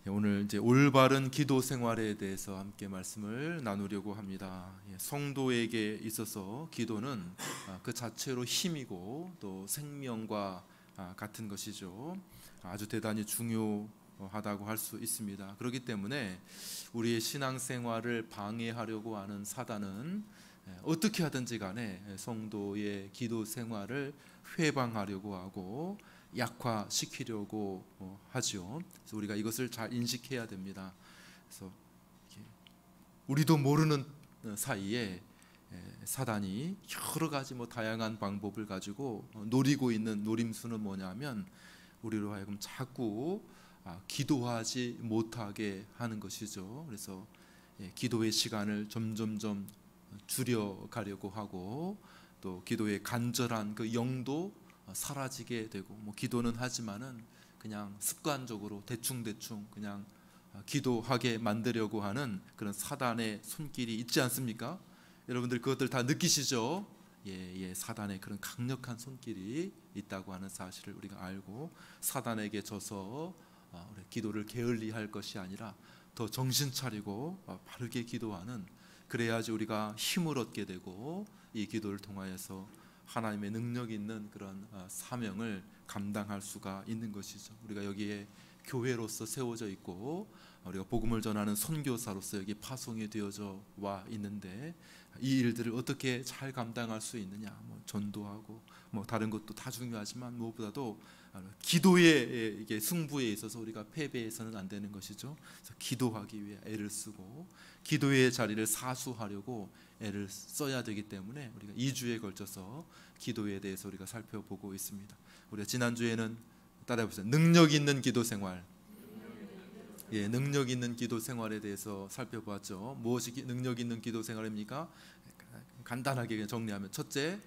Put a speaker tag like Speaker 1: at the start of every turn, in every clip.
Speaker 1: 오늘 이제 올바른 기도 생활에 대해서 함께 말씀을 나누려고 합니다. 성도에게 있어서 기도는 그 자체로 힘이고 또 생명과 같은 것이죠. 아주 대단히 중요하다고 할 수 있습니다. 그렇기 때문에 우리의 신앙생활을 방해하려고 하는 사단은 어떻게 하든지 간에 성도의 기도 생활을 회방하려고 하고 약화시키려고 하죠. 그래서 우리가 이것을 잘 인식해야 됩니다. 그래서 우리도 모르는 사이에 사단이 여러 가지 다양한 방법을 가지고 노리고 있는 노림수는 뭐냐면 우리로 하여금 자꾸 기도하지 못하게 하는 것이죠. 그래서 기도의 시간을 점점점 줄여가려고 하고 또 기도의 간절한 그 영도 사라지게 되고 기도는 하지만은 그냥 습관적으로 대충대충 그냥 기도하게 만들려고 하는 그런 사단의 손길이 있지 않습니까? 여러분들 그것들 다 느끼시죠? 사단의 그런 강력한 손길이 있다고 하는 사실을 우리가 알고 사단에게 져서 우리 기도를 게을리할 것이 아니라 더 정신 차리고 바르게 기도하는, 그래야지 우리가 힘을 얻게 되고 이 기도를 통하여서 하나님의 능력 있는 그런 사명을 감당할 수가 있는 것이죠. 우리가 여기에 교회로서 세워져 있고 우리가 복음을 전하는 선교사로서 여기 파송이 되어져 와 있는데 이 일들을 어떻게 잘 감당할 수 있느냐, 전도하고 다른 것도 다 중요하지만 무엇보다도 기도의 이게 승부에 있어서 우리가 패배해서는 안 되는 것이죠. 그래서 기도하기 위해 애를 쓰고 기도의 자리를 사수하려고 애를 써야 되기 때문에 우리가 2주에 걸쳐서 기도에 대해서 우리가 살펴보고 있습니다. 우리가 지난주에는 따라해보세요. 능력 있는 기도 생활. 능력 있는 기도 생활에 대해서 살펴보았죠. 무엇이 능력 있는 기도 생활입니까? 간단하게 정리하면 첫째,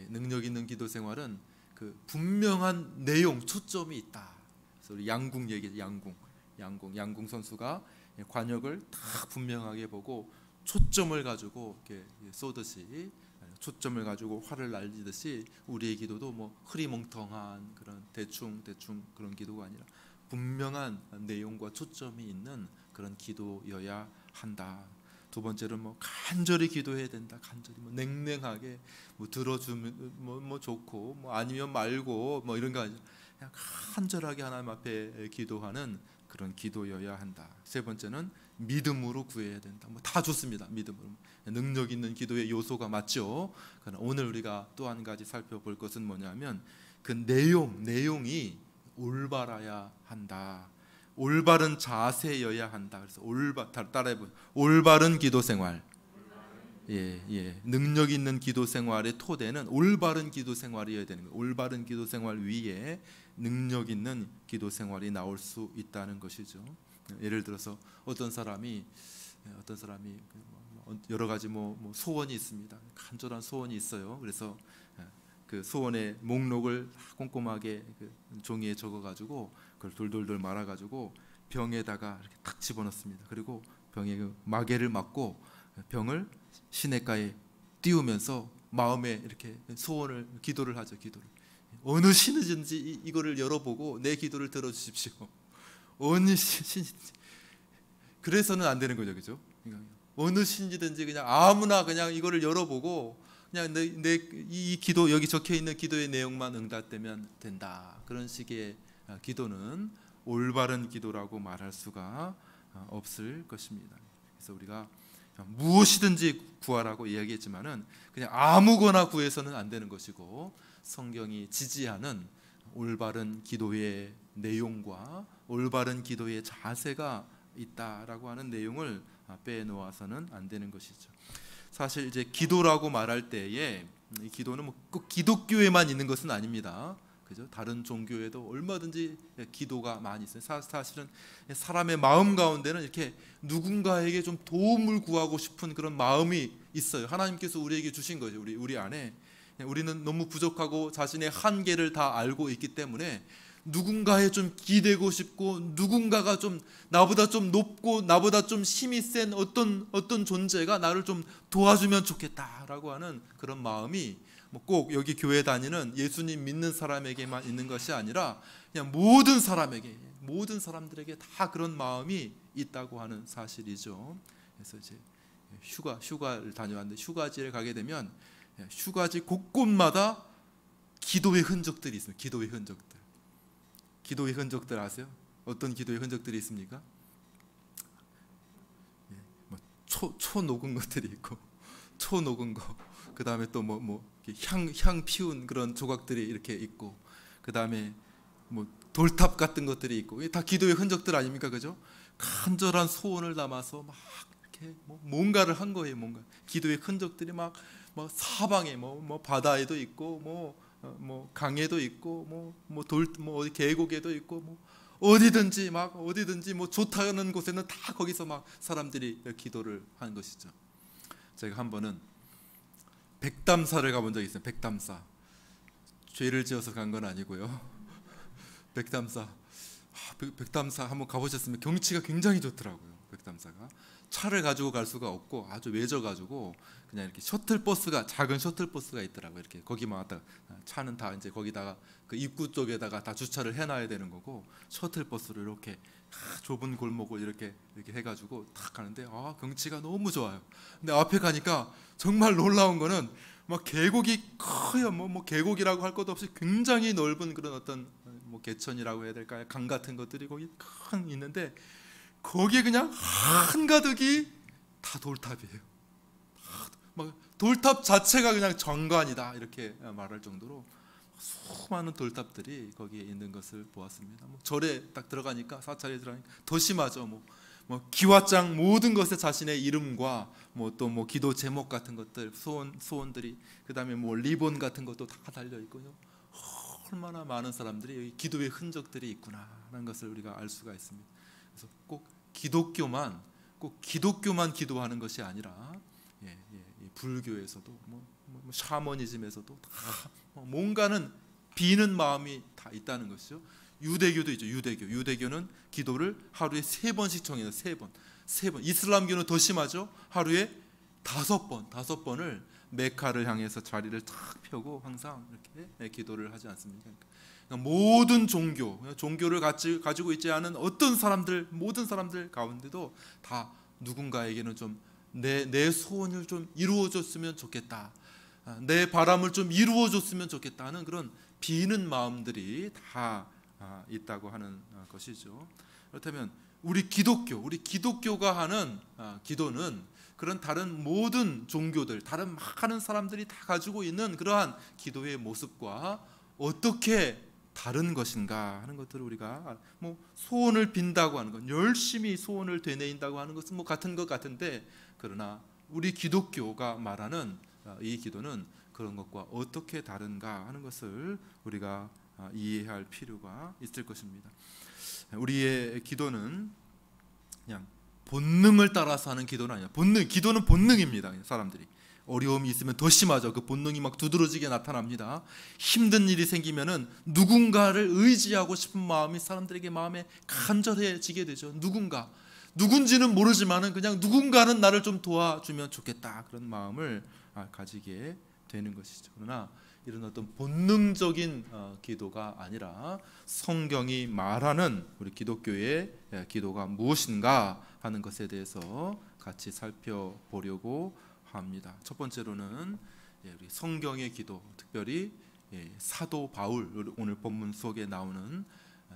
Speaker 1: 능력 있는 기도 생활은 그 분명한 내용, 초점이 있다. 그래서 우리 양궁 얘기, 양궁 선수가 관역을 딱 분명하게 보고 초점을 가지고 이렇게 쏘듯이, 초점을 가지고 활을 날리듯이 우리의 기도도 흐리멍텅한 그런 대충 그런 기도가 아니라 분명한 내용과 초점이 있는 그런 기도여야 한다. 두 번째로 간절히 기도해야 된다. 간절히 냉랭하게 들어주면 좋고 아니면 말고 이런 거 아니라 그냥 간절하게 하나님 앞에 기도하는 그런 기도여야 한다. 세 번째는 믿음으로 구해야 된다. 다 좋습니다. 믿음으로 능력 있는 기도의 요소가 맞죠. 그러나 오늘 우리가 또 한 가지 살펴볼 것은 뭐냐면 그 내용이 올바라야 한다. 올바른 자세여야 한다. 그래서 따라해보세요. 올바른 기도 생활. 능력 있는 기도 생활의 토대는 올바른 기도 생활이어야 되는 거예요. 올바른 기도 생활 위에 능력 있는 기도 생활이 나올 수 있다는 것이죠. 예를 들어서 어떤 사람이 여러 가지 소원이 있습니다. 간절한 소원이 있어요. 그래서 그 소원의 목록을 꼼꼼하게 그 종이에 적어가지고 그걸 돌돌돌 말아가지고 병에다가 이렇게 탁 집어넣습니다. 그리고 병에 그 마개를 맞고 병을 시냇가에 띄우면서 마음에 이렇게 기도를 하죠. 어느 신이든지 이거를 열어보고 내 기도를 들어주십시오. 어느 신이든지. 그래서는 안 되는 거죠, 그죠? 어느 신이든지 그냥 아무나 그냥 이거를 열어보고 그냥 이 기도, 여기 적혀 있는 기도의 내용만 응답되면 된다. 그런 식의 기도는 올바른 기도라고 말할 수가 없을 것입니다. 그래서 우리가 무엇이든지 구하라고 이야기했지만은 그냥 아무거나 구해서는 안 되는 것이고 성경이 지지하는 올바른 기도의 내용과 올바른 기도의 자세가 있다라고 하는 내용을 빼놓아서는 안 되는 것이죠. 사실 이제 기도라고 말할 때에 이 기도는 꼭 기독교에만 있는 것은 아닙니다. 그죠? 다른 종교에도 얼마든지 기도가 많이 있어요. 사실은 사람의 마음 가운데는 이렇게 누군가에게 좀 도움을 구하고 싶은 그런 마음이 있어요. 하나님께서 우리에게 주신 거죠. 우리 안에 우리는 너무 부족하고 자신의 한계를 다 알고 있기 때문에 누군가에 좀 기대고 싶고 누군가가 좀 나보다 좀 높고 나보다 좀 힘이 센 어떤 존재가 나를 좀 도와주면 좋겠다라고 하는 그런 마음이 꼭 여기 교회 다니는 예수님 믿는 사람에게만 있는 것이 아니라 그냥 모든 사람에게 모든 사람들에게 다 그런 마음이 있다고 하는 사실이죠. 그래서 이제 휴가를 다녀왔는데 휴가지에 가게 되면 휴가지 곳곳마다 기도의 흔적들이 있습니다. 기도의 흔적들 아세요? 어떤 기도의 흔적들이 있습니까? 초 녹은 것들이 있고, 초 녹은 거, 그 다음에 또 향 피운 그런 조각들이 이렇게 있고, 그 다음에 돌탑 같은 것들이 있고, 이게 다 기도의 흔적들 아닙니까, 그죠? 간절한 소원을 담아서 막 이렇게 뭔가를 한 거예요, 뭔가. 기도의 흔적들이 막 사방에 바다에도 있고, 강에도 있고, 어디 계곡에도 있고, 어디든지 좋다는 곳에는 다 거기서 막 사람들이 기도를 하는 것이죠. 제가 한 번은 백담사를 가본 적이 있어요. 백담사. 죄를 지어서 간 건 아니고요. 백담사 한번 가보셨으면 경치가 굉장히 좋더라고요. 백담사가 차를 가지고 갈 수가 없고 아주 외져가지고 그냥 이렇게 작은 셔틀버스가 있더라고요. 이렇게 거기만 왔다 차는 다 이제 거기다가 그 입구 쪽에다가 다 주차를 해놔야 되는 거고 셔틀버스를 이렇게 좁은 골목을 이렇게 해가지고 탁 가는데 경치가 너무 좋아요. 근데 앞에 가니까 정말 놀라운 거는 막 계곡이 커요. 계곡이라고 할 것도 없이 굉장히 넓은 그런 어떤 개천이라고 해야 될까요? 강 같은 것들이 거기 큰 있는데 거기에 그냥 한가득이 다 돌탑이에요. 돌탑 자체가 그냥 정관이다 이렇게 말할 정도로 수많은 돌탑들이 거기에 있는 것을 보았습니다. 절에 딱 들어가니까 사찰에 들어가니까 더 심하죠. 기와장 모든 것에 자신의 이름과 또 기도 제목 같은 것들 소원들이 그다음에 리본 같은 것도 다 달려 있고요. 얼마나 많은 사람들이 여기 기도의 흔적들이 있구나 하는 것을 우리가 알 수가 있습니다. 그래서 꼭 기독교만 기도하는 것이 아니라 불교에서도 샤머니즘에서도 다 뭔가는 비는 마음이 다 있다는 것이죠. 유대교도 있죠. 유대교는 기도를 하루에 3번씩 청해요. 3번. 이슬람교는 더 심하죠. 하루에 5번을 메카를 향해서 자리를 탁 펴고 항상 이렇게 기도를 하지 않습니까? 그러니까 모든 종교를 가지고 있지 않은 모든 사람들 가운데도 다 누군가에게는 좀 내 소원을 좀 이루어줬으면 좋겠다. 내 바람을 좀 이루어줬으면 좋겠다는 그런 비는 마음들이 다 있다고 하는 것이죠. 그렇다면 우리 기독교가 하는 기도는 그런 다른 모든 종교들, 다른 많은 사람들이 다 가지고 있는 그러한 기도의 모습과 어떻게 다른 것인가 하는 것들을 우리가 소원을 빈다고 하는 것, 열심히 소원을 되뇌인다고 하는 것은 같은 것 같은데 그러나 우리 기독교가 말하는 이 기도는 그런 것과 어떻게 다른가 하는 것을 우리가 이해할 필요가 있을 것입니다. 우리의 기도는 그냥 본능을 따라서 하는 기도는 아니에요. 기도는 본능입니다. 사람들이 어려움이 있으면 더 심하죠. 그 본능이 막 두드러지게 나타납니다. 힘든 일이 생기면은 누군가를 의지하고 싶은 마음이 사람들에게 마음에 간절해지게 되죠. 누군지는 모르지만은 그냥 누군가는 나를 좀 도와주면 좋겠다 그런 마음을 가지게 되는 것이죠. 그러나 이런 어떤 본능적인 기도가 아니라 성경이 말하는 우리 기독교의 기도가 무엇인가 하는 것에 대해서 같이 살펴보려고 합니다. 첫 번째로는 우리 성경의 기도, 특별히 사도 바울, 오늘 본문 속에 나오는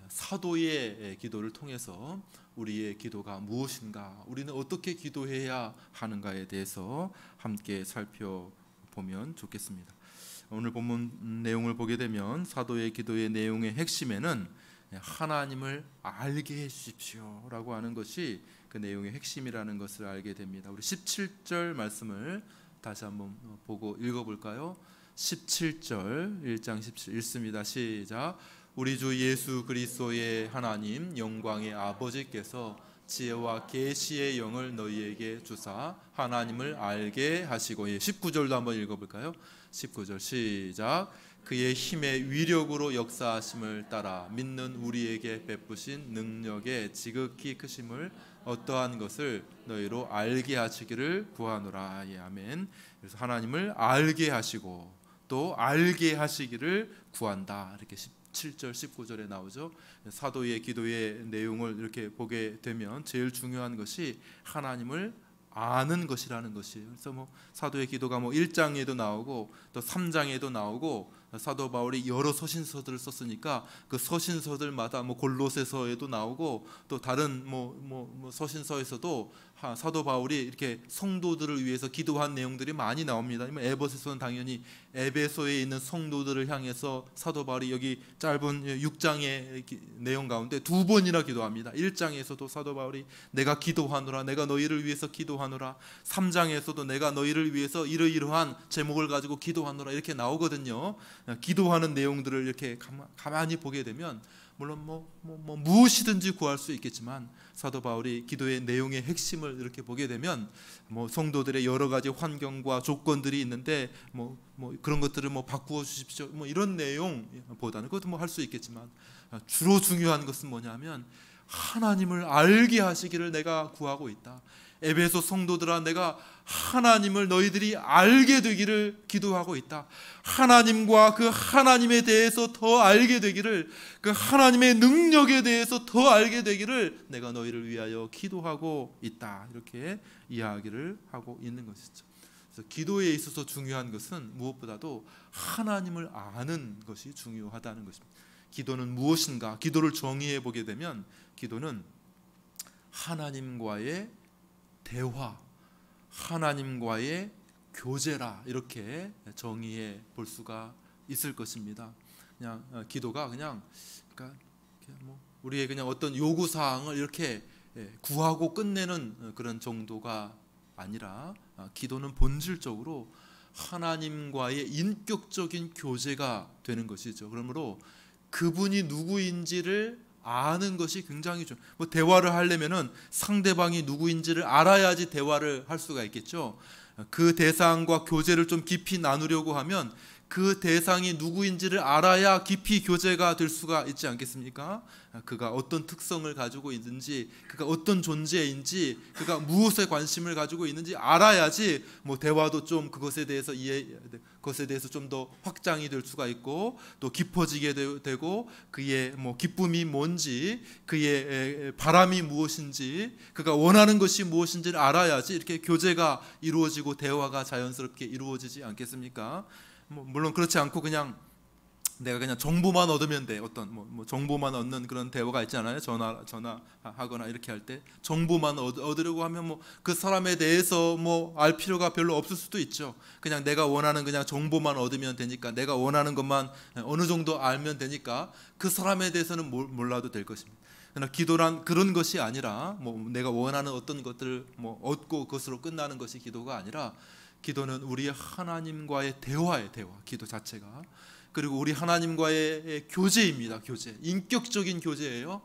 Speaker 1: 사도의 기도를 통해서 우리의 기도가 무엇인가, 우리는 어떻게 기도해야 하는가에 대해서 함께 살펴보면 좋겠습니다. 오늘 본문 내용을 보게 되면 사도의 기도의 내용의 핵심에는 하나님을 알게 해 주십시오라고 하는 것이 그 내용의 핵심이라는 것을 알게 됩니다. 우리 17절 말씀을 다시 한번 보고 읽어볼까요? 17절 1장 17 읽습니다. 시작. 우리 주 예수 그리스도의 하나님 영광의 아버지께서 지혜와 계시의 영을 너희에게 주사 하나님을 알게 하시고 19절도 한번 읽어볼까요? 19절 시작. 그의 힘의 위력으로 역사하심을 따라 믿는 우리에게 베푸신 능력의 지극히 크심을 어떠한 것을 너희로 알게 하시기를 구하노라. 예, 아멘. 그래서 하나님을 알게 하시고 또 알게 하시기를 구한다. 이렇게 7절 19절에 나오죠. 사도의 기도의 내용을 이렇게 보게 되면 제일 중요한 것이 하나님을 아는 것이라는 것이에요. 그래서 뭐 사도의 기도가 뭐 1장에도 나오고 또 3장에도 나오고 사도 바울이 여러 서신서들을 썼으니까 그 서신서들마다 뭐 골로새서에도 나오고 또 다른 뭐 서신서에서도 사도 바울이 이렇게 성도들을 위해서 기도한 내용들이 많이 나옵니다. 에베소서는 당연히 에베소에 있는 성도들을 향해서 사도 바울이 여기 짧은 6장의 내용 가운데 2번이나 기도합니다. 1장에서도 사도 바울이 내가 기도하노라, 내가 너희를 위해서 기도하노라. 3장에서도 내가 너희를 위해서 이러이러한 제목을 가지고 기도하노라 이렇게 나오거든요. 기도하는 내용들을 이렇게 가만히 보게 되면 물론 무엇이든지 구할 수 있겠지만 사도 바울이 기도의 내용의 핵심을 이렇게 보게 되면 뭐 성도들의 여러 가지 환경과 조건들이 있는데 뭐 그런 것들을 뭐 바꾸어 주십시오 뭐 이런 내용보다는 그것도 뭐 할 수 있겠지만 주로 중요한 것은 뭐냐면 하나님을 알게 하시기를 내가 구하고 있다. 에베소 성도들아, 내가 하나님을 너희들이 알게 되기를 기도하고 있다. 하나님과 그 하나님에 대해서 더 알게 되기를, 그 하나님의 능력에 대해서 더 알게 되기를 내가 너희를 위하여 기도하고 있다. 이렇게 이야기를 하고 있는 것이죠. 그래서 기도에 있어서 중요한 것은 무엇보다도 하나님을 아는 것이 중요하다는 것입니다. 기도는 무엇인가? 기도를 정의해 보게 되면 기도는 하나님과의 대화, 하나님과의 교제라 이렇게 정의해 볼 수가 있을 것입니다. 그냥 기도가 그러니까 뭐 우리의 그냥 어떤 요구 사항을 이렇게 구하고 끝내는 그런 정도가 아니라 기도는 본질적으로 하나님과의 인격적인 교제가 되는 것이죠. 그러므로 그분이 누구인지를 아는 것이 굉장히 좀 뭐 대화를 하려면은 상대방이 누구인지를 알아야지 대화를 할 수가 있겠죠. 그 대상과 교제를 좀 깊이 나누려고 하면 그 대상이 누구인지를 알아야 깊이 교제가 될 수가 있지 않겠습니까? 그가 어떤 특성을 가지고 있는지, 그가 어떤 존재인지, 그가 무엇에 관심을 가지고 있는지 알아야지 뭐 대화도 좀 그것에 대해서 그것에 대해서 좀 더 확장이 될 수가 있고 또 깊어지게 되고 그의 뭐 기쁨이 뭔지, 그의 바람이 무엇인지, 그가 원하는 것이 무엇인지를 알아야지 이렇게 교제가 이루어지고 대화가 자연스럽게 이루어지지 않겠습니까? 물론 그렇지 않고 그냥 내가 그냥 정보만 얻으면 돼. 어떤 뭐 정보만 얻는 그런 대화가 있잖아요. 전화하거나 이렇게 할 때 정보만 얻으려고 하면 뭐 그 사람에 대해서 뭐 알 필요가 별로 없을 수도 있죠. 그냥 내가 원하는 그냥 정보만 얻으면 되니까, 내가 원하는 것만 어느 정도 알면 되니까 그 사람에 대해서는 몰라도 될 것입니다. 그러나 기도란 그런 것이 아니라 뭐 내가 원하는 어떤 것들을 뭐 얻고 그것으로 끝나는 것이 기도가 아니라 기도는 우리 하나님과의 대화의 대화, 기도 자체가. 그리고 우리 하나님과의 교제입니다. 교제, 인격적인 교제예요.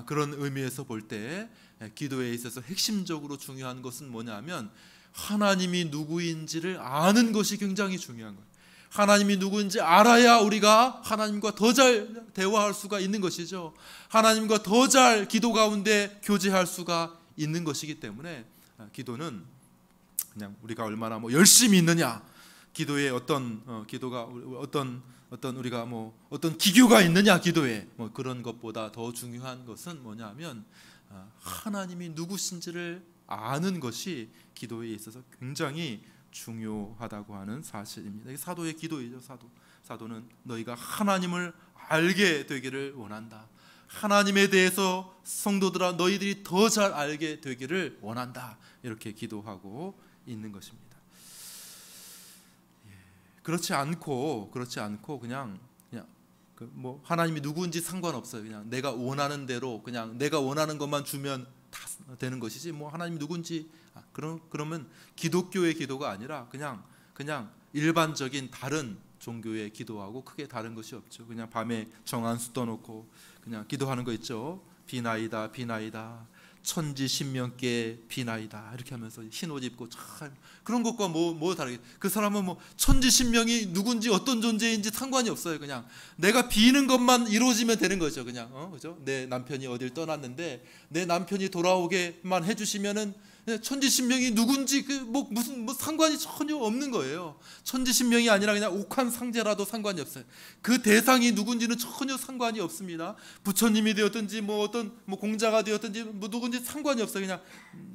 Speaker 1: 그런 의미에서 볼 때 기도에 있어서 핵심적으로 중요한 것은 뭐냐면 하나님이 누구인지를 아는 것이 굉장히 중요한 거예요. 하나님이 누구인지 알아야 우리가 하나님과 더 잘 대화할 수가 있는 것이죠. 하나님과 더 잘 기도 가운데 교제할 수가 있는 것이기 때문에 기도는 그냥 우리가 얼마나 뭐 열심히 있느냐, 기도에 기도가 어떤 우리가 뭐 어떤 기교가 있느냐 기도에 뭐 그런 것보다 더 중요한 것은 뭐냐면 하나님이 누구신지를 아는 것이 기도에 있어서 굉장히 중요하다고 하는 사실입니다. 이게 사도의 기도이죠. 사도는 너희가 하나님을 알게 되기를 원한다. 하나님에 대해서 성도들아 너희들이 더 잘 알게 되기를 원한다. 이렇게 기도하고 있는 것입니다. 그렇지 않고 그냥 뭐 하나님이 누구인지 상관없어요. 그냥 내가 원하는 대로 그냥 내가 원하는 것만 주면 다 되는 것이지 뭐 하나님이 누군지 그러면 기독교의 기도가 아니라 그냥 일반적인 다른 종교의 기도하고 크게 다른 것이 없죠. 그냥 밤에 정한수 떠놓고 그냥 기도하는 거 있죠. 비나이다 비나이다 천지신명께 비나이다 이렇게 하면서 흰옷 입고 참 그런 것과 뭐 다르게 그 사람은 뭐 천지신명이 누군지 어떤 존재인지 상관이 없어요. 그냥 내가 비는 것만 이루어지면 되는 거죠. 그냥 그죠? 내 남편이 어딜 떠났는데 내 남편이 돌아오게만 해주시면은 천지신명이 누군지 무슨 상관이 전혀 없는 거예요. 천지신명이 아니라 그냥 옥황상제라도 상관이 없어요. 그 대상이 누군지는 전혀 상관이 없습니다. 부처님이 되었든지 어떤 공자가 되었든지 누군지 상관이 없어요. 그냥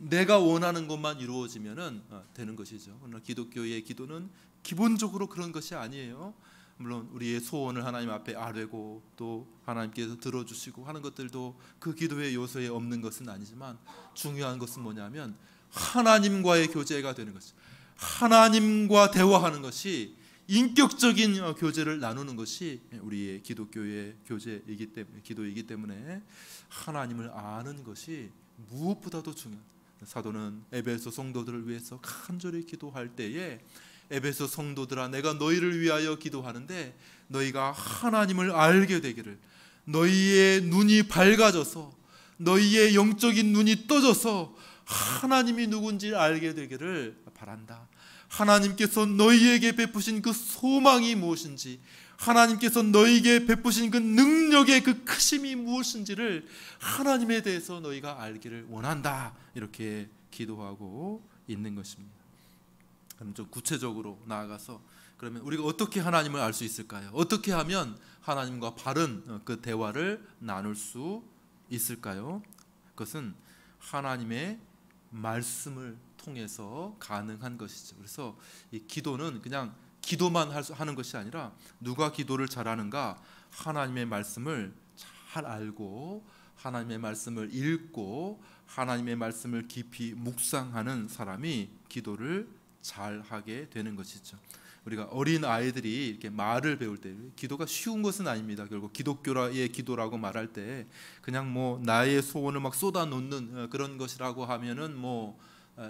Speaker 1: 내가 원하는 것만 이루어지면은 되는 것이죠. 그러나 기독교의 기도는 기본적으로 그런 것이 아니에요. 물론 우리의 소원을 하나님 앞에 아뢰고 또 하나님께서 들어주시고 하는 것들도 그 기도의 요소에 없는 것은 아니지만, 중요한 것은 뭐냐면 하나님과의 교제가 되는 것이죠. 하나님과 대화하는 것이, 인격적인 교제를 나누는 것이 우리의 기독교의 기도이기 때문에 하나님을 아는 것이 무엇보다도 중요합니다. 사도는 에베소 성도들을 위해서 간절히 기도할 때에, 에베소 성도들아, 내가 너희를 위하여 기도하는데 너희가 하나님을 알게 되기를, 너희의 눈이 밝아져서, 너희의 영적인 눈이 떠져서 하나님이 누군지 알게 되기를 바란다. 하나님께서 너희에게 베푸신 그 소망이 무엇인지, 하나님께서 너희에게 베푸신 그 능력의 그 크심이 무엇인지를 하나님에 대해서 너희가 알기를 원한다. 이렇게 기도하고 있는 것입니다. 그럼 좀 구체적으로 나아가서, 그러면 우리가 어떻게 하나님을 알 수 있을까요? 어떻게 하면 하나님과 바른 그 대화를 나눌 수 있을까요? 그것은 하나님의 말씀을 통해서 가능한 것이죠. 그래서 이 기도는 그냥 기도만 하는 것이 아니라, 누가 기도를 잘하는가? 하나님의 말씀을 잘 알고 하나님의 말씀을 읽고 하나님의 말씀을 깊이 묵상하는 사람이 기도를 잘 하게 되는 것이죠. 우리가 어린 아이들이 이렇게 말을 배울 때, 기도가 쉬운 것은 아닙니다. 결국 기독교의 기도라고 말할 때 그냥 나의 소원을 막 쏟아놓는 그런 것이라고 하면은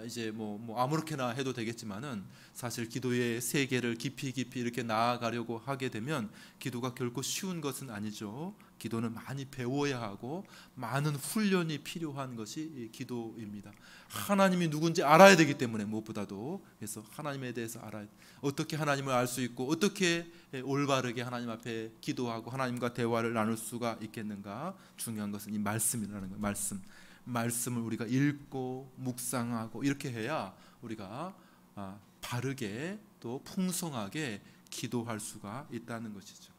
Speaker 1: 이제 아무렇게나 해도 되겠지만은, 사실 기도의 세계를 깊이 이렇게 나아가려고 하게 되면 기도가 결코 쉬운 것은 아니죠. 기도는 많이 배워야 하고 많은 훈련이 필요한 것이 기도입니다. 하나님이 누군지 알아야 되기 때문에, 무엇보다도. 그래서 하나님에 대해서 알아야, 어떻게 하나님을 알 수 있고 어떻게 올바르게 하나님 앞에 기도하고 하나님과 대화를 나눌 수가 있겠는가? 중요한 것은 이 말씀이라는 거예요. 말씀을 우리가 읽고 묵상하고 이렇게 해야 우리가 바르게 또 풍성하게 기도할 수가 있다는 것이죠.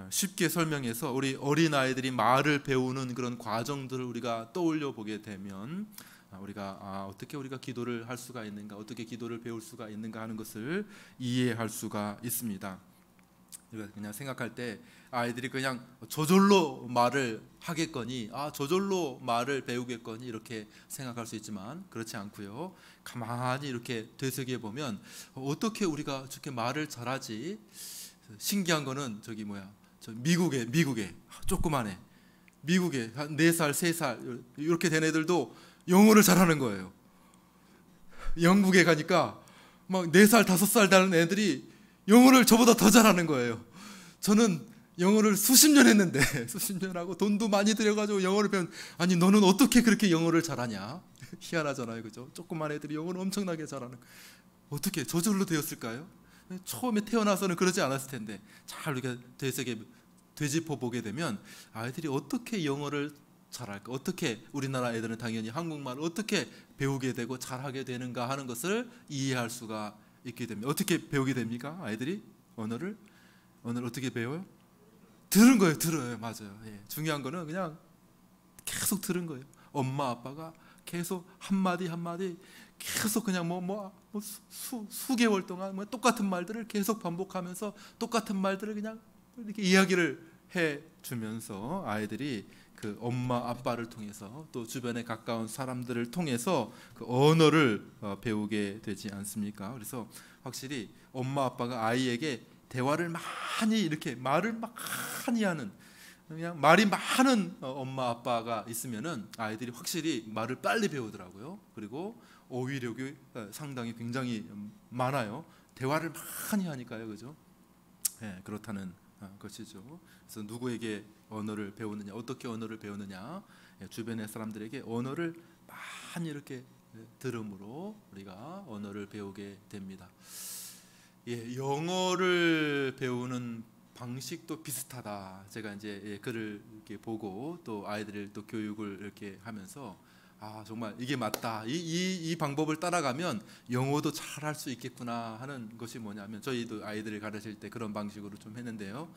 Speaker 1: 쉽게 설명해서, 우리 어린아이들이 말을 배우는 그런 과정들을 우리가 떠올려 보게 되면, 우리가 어떻게 우리가 기도를 할 수가 있는가, 어떻게 기도를 배울 수가 있는가 하는 것을 이해할 수가 있습니다. 그냥 생각할 때 아이들이 그냥 저절로 말을 하겠거니, 저절로 말을 배우겠거니 이렇게 생각할 수 있지만, 그렇지 않고요. 가만히 이렇게 되새겨 보면 어떻게 우리가 저렇게 말을 잘하지? 신기한 거는 저 미국에 조그만해, 미국에 한 4살 3살 이렇게 된 애들도 영어를 잘하는 거예요. 영국에 가니까 막 4살 5살 되는 애들이 영어를 저보다 더 잘하는 거예요. 저는 영어를 수십 년 했는데, 수십 년 하고 돈도 많이 들여가지고 영어를 배운, 아니 너는 어떻게 그렇게 영어를 잘하냐? 희한하잖아요, 그죠? 조그만 애들이 영어를 엄청나게 잘하는, 어떻게 저절로 되었을까요? 처음에 태어나서는 그러지 않았을 텐데, 잘 이렇게 되짚어 보게 되면 아이들이 어떻게 영어를 잘할까? 어떻게 우리나라 애들은 당연히 한국말을 어떻게 배우게 되고 잘하게 되는가 하는 것을 이해할 수가 있게 됩니다. 어떻게 배우게 됩니까? 아이들이 언어를 어떻게 배워요? 들은 거예요. 들어요. 맞아요. 예. 중요한 거는 그냥 계속 들은 거예요. 엄마 아빠가 계속 한마디 계속 그냥 수개월 동안 똑같은 말들을 계속 반복하면서 똑같은 말들을 그냥 이렇게 이야기를 해 주면서, 아이들이 그 엄마 아빠를 통해서 또 주변에 가까운 사람들을 통해서 그 언어를 배우게 되지 않습니까? 그래서 확실히 엄마 아빠가 아이에게 대화를 많이, 이렇게 말을 많이 하는, 그냥 말이 많은 엄마 아빠가 있으면은 아이들이 확실히 말을 빨리 배우더라고요. 그리고 어휘력이 상당히 굉장히 많아요. 대화를 많이 하니까요, 그죠? 네, 그렇다는 것이죠. 그래서 누구에게 언어를 배우느냐, 어떻게 언어를 배우느냐, 주변의 사람들에게 언어를 많이 이렇게 들음으로 우리가 언어를 배우게 됩니다. 영어를 배우는 방식도 비슷하다. 제가 이제 글을 이렇게 보고 또 아이들을 또 교육을 이렇게 하면서 정말 이게 맞다. 이 방법을 따라가면 영어도 잘 할 수 있겠구나 하는 것이 뭐냐면, 저희도 아이들을 가르칠 때 그런 방식으로 좀 했는데요.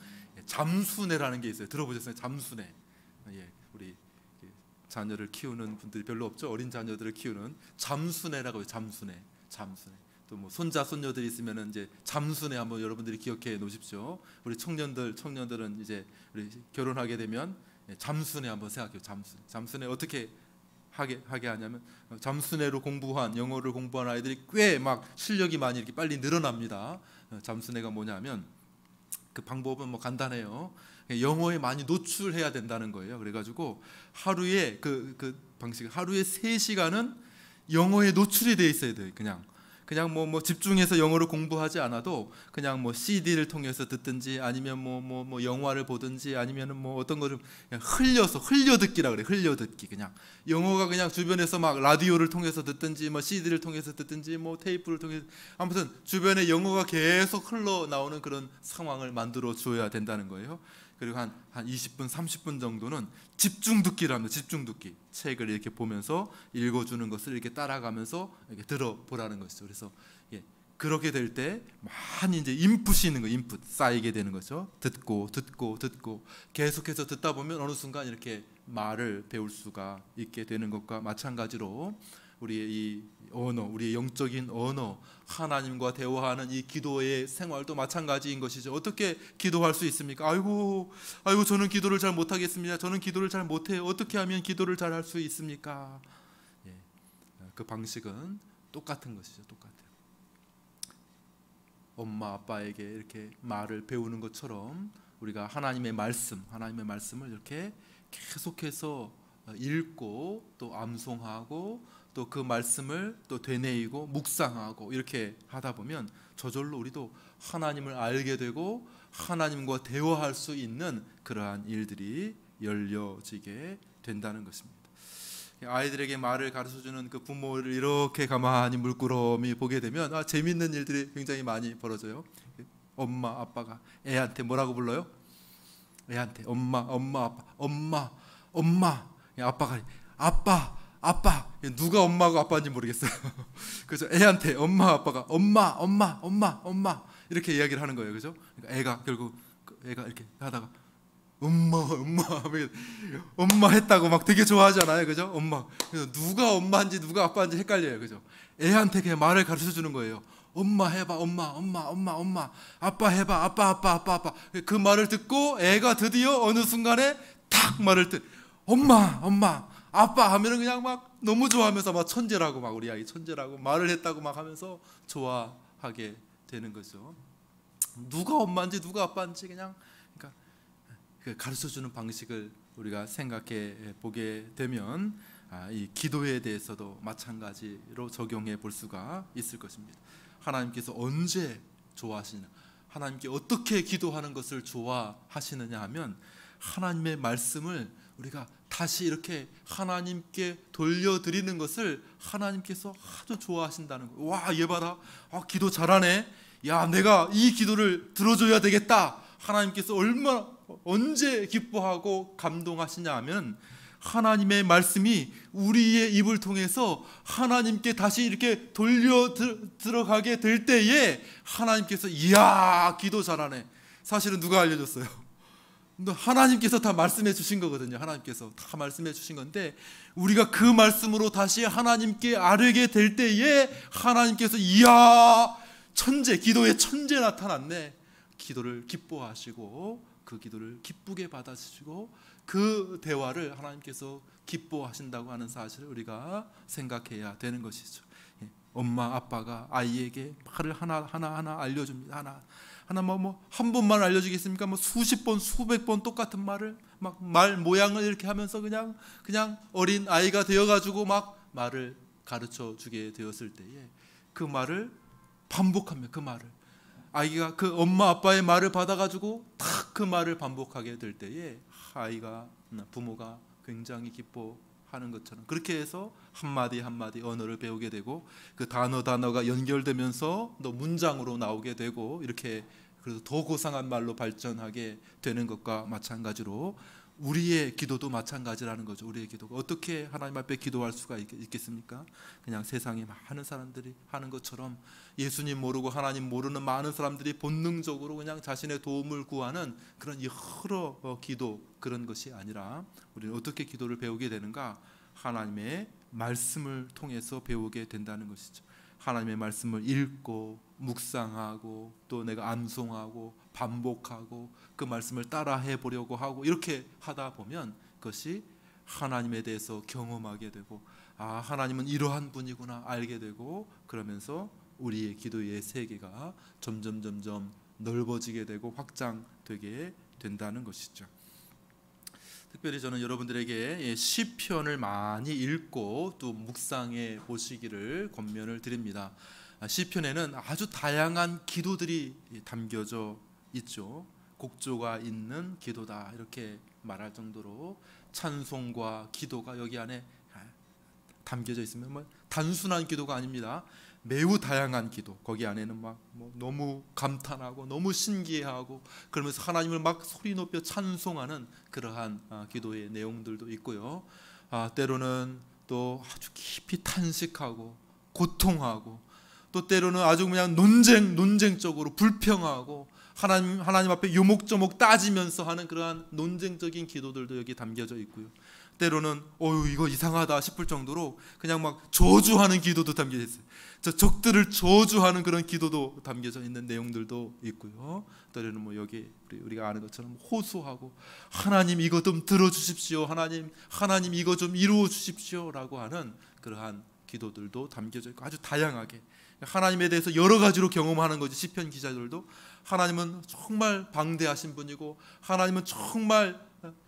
Speaker 1: 잠수내라는 게 있어요. 들어보셨어요? 잠수내. 우리 자녀를 키우는 분들이 별로 없죠. 어린 자녀들을 키우는 잠수내라고 해요. 잠수내. 또 뭐 손자 손녀들이 있으면은 이제 잠수내 한번 여러분들이 기억해 놓으십시오. 우리 청년들은 이제 우리 결혼하게 되면 잠수내 한번 생각해요. 잠수내 어떻게 하게 하냐면, 잠수내로 공부한 영어를 공부한 아이들이 꽤 막 실력이 많이 이렇게 빨리 늘어납니다. 잠수내가 뭐냐면 그 방법은 뭐 간단해요. 영어에 많이 노출해야 된다는 거예요. 그래가지고 하루에 그 방식, 하루에 3시간은 영어에 노출이 돼 있어야 돼요. 그냥 뭐 집중해서 영어를 공부하지 않아도 그냥 뭐 CD를 통해서 듣든지, 아니면 뭐 영화를 보든지, 아니면은 뭐 어떤 거를 그냥 흘려듣기라 그래. 흘려듣기. 그냥 영어가 그냥 주변에서 막 라디오를 통해서 듣든지, 뭐 CD를 통해서 듣든지, 뭐 테이프를 통해서, 아무튼 주변에 영어가 계속 흘러나오는 그런 상황을 만들어 줘야 된다는 거예요. 그리고 한 20분, 30분 정도는 집중 듣기를 합니다. 집중 듣기. 책을 이렇게 보면서 읽어주는 것을 이렇게 따라가면서 이렇게 들어보라는 것이죠. 그래서 그렇게 될 때 많이 이제 인풋이 있는 거예요. 인풋 쌓이게 되는 거죠. 듣고 계속해서 듣다 보면 어느 순간 이렇게 말을 배울 수가 있게 되는 것과 마찬가지로 우리의 이 언어, 우리의 영적인 언어, 하나님과 대화하는 이 기도의 생활도 마찬가지인 것이죠. 어떻게 기도할 수 있습니까? 아이고 저는 기도를 잘 못하겠습니다. 저는 기도를 잘 못해요. 어떻게 하면 기도를 잘 할 수 있습니까? 그 방식은 똑같은 것이죠. 똑같아요. 엄마 아빠에게 이렇게 말을 배우는 것처럼 우리가 하나님의 말씀을 이렇게 계속해서 읽고 또 암송하고 또 그 말씀을 또 되뇌이고 묵상하고 이렇게 하다 보면 저절로 우리도 하나님을 알게 되고 하나님과 대화할 수 있는 그러한 일들이 열려지게 된다는 것입니다. 아이들에게 말을 가르쳐주는 그 부모를 이렇게 가만히 물끄러미 보게 되면 재밌는 일들이 굉장히 많이 벌어져요. 엄마 아빠가 애한테 뭐라고 불러요? 애한테 엄마 아빠가 아빠. 누가 엄마고 아빠인지 모르겠어요. 그래서 애한테 엄마 아빠가 엄마 이렇게 이야기를 하는 거예요. 그죠? 그러니까 애가 결국 애가 이렇게 하다가 엄마 했다고 막 되게 좋아하잖아요. 그죠? 엄마. 그래서 누가 엄마인지 누가 아빠인지 헷갈려요. 그죠? 애한테 그냥 말을 가르쳐 주는 거예요. 엄마 해봐. 엄마. 아빠 해봐. 아빠. 그 말을 듣고 애가 드디어 어느 순간에 탁 말을 엄마. 아빠 하면은 그냥 막 너무 좋아하면서 막 천재라고, 막 우리 아이 천재라고 말을 했다고 막 하면서 좋아하게 되는 거죠. 누가 엄마인지 누가 아빠인지 그러니까 그 가르쳐주는 방식을 우리가 생각해 보게 되면 이 기도에 대해서도 마찬가지로 적용해 볼 수가 있을 것입니다. 하나님께서 언제 좋아하시냐, 하나님께 어떻게 기도하는 것을 좋아하시느냐 하면 하나님의 말씀을 우리가 다시 이렇게 하나님께 돌려드리는 것을 하나님께서 아주 좋아하신다는 거예요. 와, 얘 봐라. 기도 잘하네. 야, 내가 이 기도를 들어줘야 되겠다. 하나님께서 언제 기뻐하고 감동하시냐 하면 하나님의 말씀이 우리의 입을 통해서 하나님께 다시 이렇게 돌려 들어가게 될 때에 하나님께서 이야, 기도 잘하네. 사실은 누가 알려줬어요? 하나님께서 다 말씀해 주신 거거든요. 하나님께서 다 말씀해 주신 건데 우리가 그 말씀으로 다시 하나님께 아뢰게 될 때에 하나님께서 이야, 기도의 천재 나타났네. 기도를 기뻐하시고 그 기도를 기쁘게 받아주시고 그 대화를 하나님께서 기뻐하신다고 하는 사실을 우리가 생각해야 되는 것이죠. 엄마 아빠가 아이에게 말을 하나 알려줍니다. 하나 한 번만 알려주겠습니까? 수십 번, 수백 번 똑같은 말을 막 말 모양을 이렇게 하면서 그냥 어린 아이가 되어가지고 막 말을 가르쳐 주게 되었을 때에 그 말을 반복하면 그 말을 아이가 그 엄마 아빠의 말을 받아가지고 딱 그 말을 반복하게 될 때에 부모가 굉장히 기뻐하는 것처럼 그렇게 해서 한마디 언어를 배우게 되고 그 단어가 연결되면서 또 문장으로 나오게 되고 이렇게 그래서 더 고상한 말로 발전하게 되는 것과 마찬가지로 우리의 기도도 마찬가지라는 거죠. 우리의 기도가 어떻게 하나님 앞에 기도할 수가 있겠습니까? 그냥 세상에 많은 사람들이 하는 것처럼 예수님 모르고 하나님 모르는 많은 사람들이 본능적으로 그냥 자신의 도움을 구하는 그런 여러 기도, 그런 것이 아니라 우리는 어떻게 기도를 배우게 되는가? 하나님의 말씀을 통해서 배우게 된다는 것이죠. 하나님의 말씀을 읽고 묵상하고 또 내가 암송하고 반복하고 그 말씀을 따라해 보려고 하고, 이렇게 하다 보면 그것이 하나님에 대해서 경험하게 되고, 아, 하나님은 이러한 분이구나 알게 되고, 그러면서 우리의 기도의 세계가 점점 넓어지게 되고 확장되게 된다는 것이죠. 특별히 저는 여러분들에게 시편을 많이 읽고 또 묵상해 보시기를 권면을 드립니다. 시편에는 아주 다양한 기도들이 담겨져 있죠. 곡조가 있는 기도다 이렇게 말할 정도로 찬송과 기도가 여기 안에 담겨져 있으면 뭐 단순한 기도가 아닙니다. 매우 다양한 기도, 거기 안에는 막 너무 감탄하고 너무 신기해하고 그러면서 하나님을 막 소리 높여 찬송하는 그러한 기도의 내용들도 있고요. 때로는 또 아주 깊이 탄식하고 고통하고, 또 때로는 아주 그냥 논쟁적으로 불평하고 하나님 앞에 요목조목 따지면서 하는 그러한 논쟁적인 기도들도 여기 담겨져 있고요. 때로는 이거 이상하다 싶을 정도로 그냥 막 저주하는 기도도 담겨져 있어요. 저 적들을 저주하는 그런 기도도 담겨져 있는 내용들도 있고요. 때로는 뭐 여기 우리가 아는 것처럼 호소하고 하나님 이거 좀 들어주십시오, 하나님 이거 좀 이루어 주십시오라고 하는 그러한 기도들도 담겨져 있고, 아주 다양하게 하나님에 대해서 여러 가지로 경험하는 거지. 시편 기자들도 하나님은 정말 방대하신 분이고, 하나님은 정말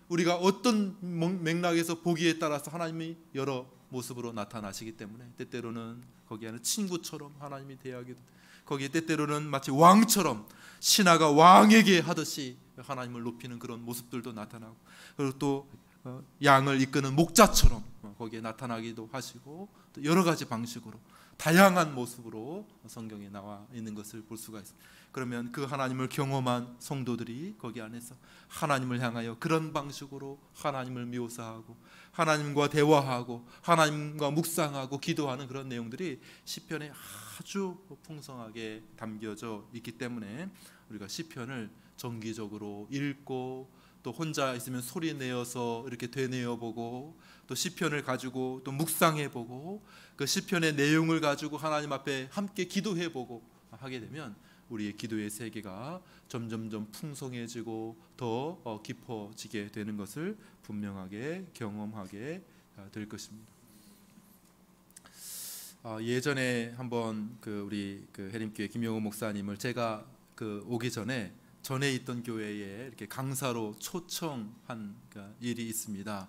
Speaker 1: 우리가 어떤 맥락에서 보기에 따라서 하나님이 여러 모습으로 나타나시기 때문에 때때로는 거기 안에 친구처럼 하나님이 대하기도, 거기에 때때로는 마치 왕처럼 신하가 왕에게 하듯이 하나님을 높이는 그런 모습들도 나타나고, 그리고 또 양을 이끄는 목자처럼 거기에 나타나기도 하시고, 또 여러 가지 방식으로 다양한 모습으로 성경에 나와 있는 것을 볼 수가 있습니다. 그러면 그 하나님을 경험한 성도들이 거기 안에서 하나님을 향하여 그런 방식으로 하나님을 묘사하고 하나님과 대화하고 하나님과 묵상하고 기도하는 그런 내용들이 시편에 아주 풍성하게 담겨져 있기 때문에 우리가 시편을 정기적으로 읽고 또 혼자 있으면 소리 내어서 이렇게 되뇌어 보고, 또 시편을 가지고 또 묵상해 보고 그 시편의 내용을 가지고 하나님 앞에 함께 기도해 보고 하게 되면 우리의 기도의 세계가 점점 풍성해지고 더 깊어지게 되는 것을 분명하게 경험하게 될 것입니다. 예전에 한번 우리 해림교회 김영호 목사님을 제가 오기 전에 있던 교회에 이렇게 강사로 초청한 일이 있습니다.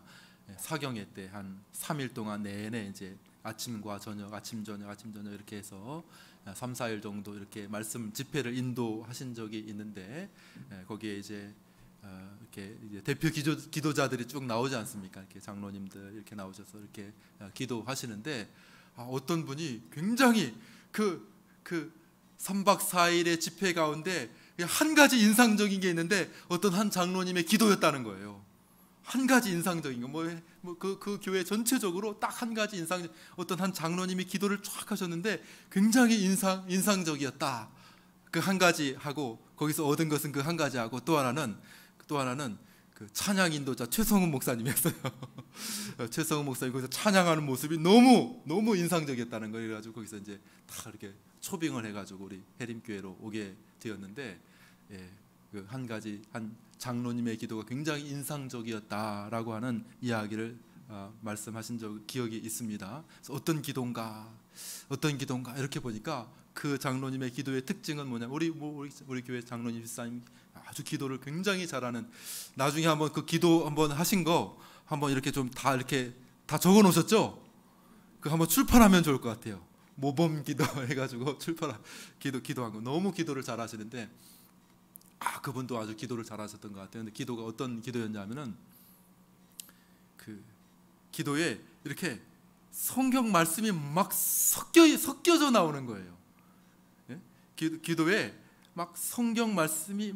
Speaker 1: 사경회 때 한 3일 동안 내내 이제 아침과 저녁, 아침 저녁 이렇게 해서 3, 4일 정도 이렇게 말씀 집회를 인도하신 적이 있는데, 거기에 이제 이렇게 대표 기도자들이 쭉 나오지 않습니까? 이렇게 장로님들 이렇게 나오셔서 이렇게 기도하시는데, 어떤 분이 굉장히 그 3박 4일의 집회 가운데 한 가지 인상적인 게 있는데 어떤 한 장로님의 기도였다는 거예요. 한 가지 인상적인 거, 그 교회 전체적으로 딱 한 가지 어떤 한 장로님이 기도를 쫙 하셨는데 굉장히 인상적이었다. 그 한 가지 하고 거기서 얻은 것은 그 한 가지 하고, 또 하나는 그 찬양 인도자 최성훈 목사님이었어요. 최성훈 목사님 거기서 찬양하는 모습이 너무 인상적이었다는 거예요. 그래가지고 거기서 이제 다 이렇게 초빙을 해가지고 우리 해림교회로 오게 되었는데, 그 한 가지 한 장로님의 기도가 굉장히 인상적이었다라고 하는 이야기를 말씀하신 기억이 있습니다. 그래서 어떤 기도인가 이렇게 보니까 그 장로님의 기도의 특징은 뭐냐면 우리 교회 장로님 집사님 아주 기도를 굉장히 잘하는, 나중에 한번 그 기도 한번 하신 거 한번 이렇게 좀 다 적어 놓으셨죠? 그 한번 출판하면 좋을 것 같아요. 모범 기도 해가지고 기도한 거, 너무 기도를 잘하시는데 그분도 아주 기도를 잘하셨던 것 같아요. 근데 기도가 어떤 기도였냐면은 그 기도에 이렇게 성경 말씀이 막 섞여져 나오는 거예요. 기도에 막 성경 말씀이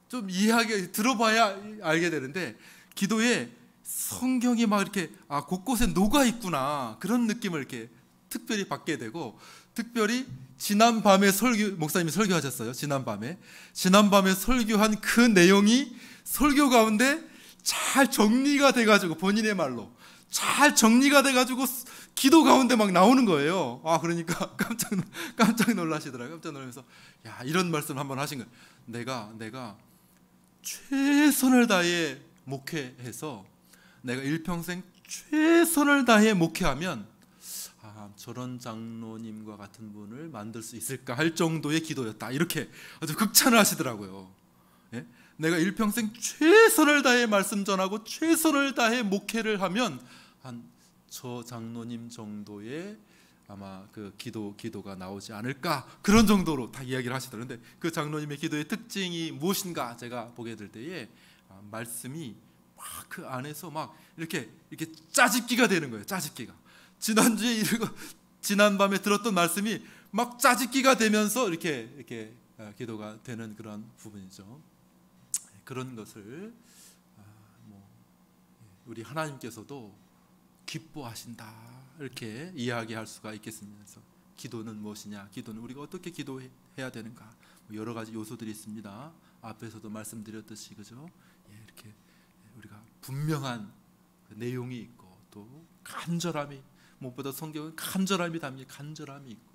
Speaker 1: 좀 이해하게 들어봐야 알게 되는데 기도에 성경이 막 이렇게 곳곳에 녹아 있구나 그런 느낌을 이렇게 특별히 받게 되고 특별히 지난밤에 목사님이 설교하셨어요. 지난밤에 설교한 그 내용이 설교 가운데 잘 정리가 돼가지고 본인의 말로 잘 정리가 돼가지고 기도 가운데 막 나오는 거예요. 그러니까 깜짝 놀라시더라고요. 깜짝 놀라면서 야 이런 말씀 한번 하신 거예요. 내가 최선을 다해 목회해서 내가 일평생 최선을 다해 목회하면 저런 장로님과 같은 분을 만들 수 있을까 할 정도의 기도였다. 이렇게 아주 극찬을 하시더라고요. 예? 내가 일평생 최선을 다해 말씀 전하고 최선을 다해 목회를 하면 한 저 장로님 정도의 아마 그 기도가 나오지 않을까 그런 정도로 다 이야기를 하시더라고요. 그런데 그 장로님의 기도의 특징이 무엇인가 제가 보게 될 때에 말씀이 막 그 안에서 막 이렇게 짜집기가 되는 거예요. 짜집기가 지난밤에 들었던 말씀이 막 짜집기가 되면서 이렇게 기도가 되는 그런 부분이죠. 그런 것을 우리 하나님께서도 기뻐하신다 이렇게 이야기할 수가 있겠습니다. 그래서 기도는 무엇이냐? 기도는 우리가 어떻게 기도해야 되는가? 여러 가지 요소들이 있습니다. 앞에서도 말씀드렸듯이 그죠? 이렇게 우리가 분명한 내용이 있고 또 간절함이 무엇보다 성경은 간절함이 담긴 간절함이 있고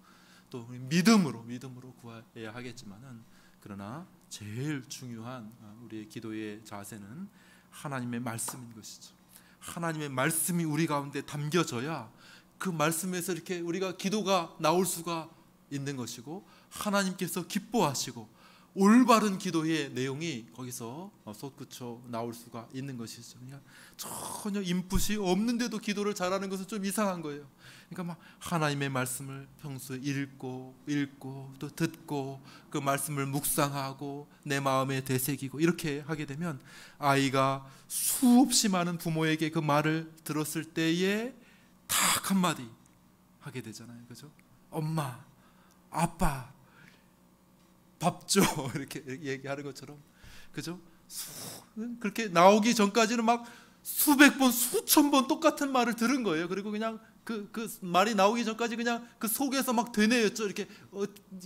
Speaker 1: 또 믿음으로 구해야 하겠지만은 그러나 제일 중요한 우리의 기도의 자세는 하나님의 말씀인 것이죠. 하나님의 말씀이 우리 가운데 담겨져야 그 말씀에서 이렇게 우리가 기도가 나올 수가 있는 것이고 하나님께서 기뻐하시고 올바른 기도의 내용이 거기서 솟구쳐 나올 수가 있는 것이죠. 그냥 전혀 인풋이 없는데도 기도를 잘하는 것은 좀 이상한 거예요. 그러니까 막 하나님의 말씀을 평소에 읽고 또 듣고 그 말씀을 묵상하고 내 마음에 되새기고 이렇게 하게 되면 아이가 수없이 많은 부모에게 그 말을 들었을 때에 딱 한마디 하게 되잖아요. 그죠? 엄마, 아빠 밥 줘 이렇게 얘기하는 것처럼 그죠? 그렇게 나오기 전까지는 막 수백 번 수천 번 똑같은 말을 들은 거예요. 그리고 그냥 그 말이 나오기 전까지 그냥 그 속에서 막 되뇌였죠. 이렇게